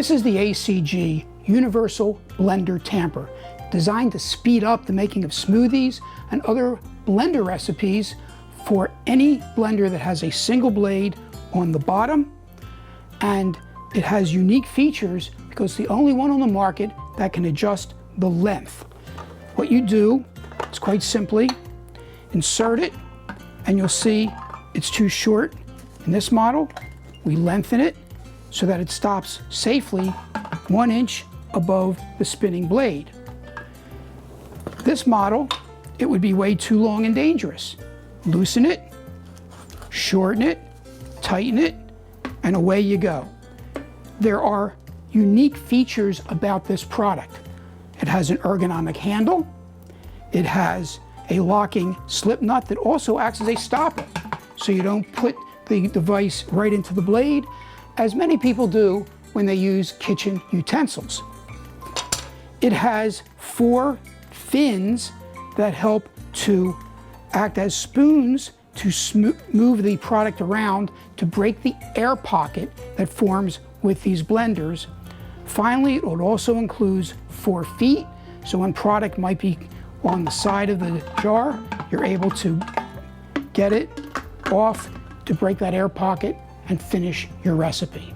This is the ACG Universal Blender Tamper, designed to speed up the making of smoothies and other blender recipes for any blender that has a single blade on the bottom, and it has unique features because it's the only one on the market that can adjust the length. What you do is quite simply insert it, and you'll see it's too short. In this model, we lengthen it so that it stops safely 1 inch above the spinning blade. This model, it would be way too long and dangerous. Loosen it, shorten it, tighten it, and away you go. There are unique features about this product. It has an ergonomic handle. It has a locking slip nut that also acts as a stopper, so you don't put the device right into the blade, as many people do when they use kitchen utensils. It has 4 fins that help to act as spoons to move the product around to break the air pocket that forms with these blenders. Finally, it also includes 4 feet, so when product might be on the side of the jar, you're able to get it off to break that air pocket and finish your recipe.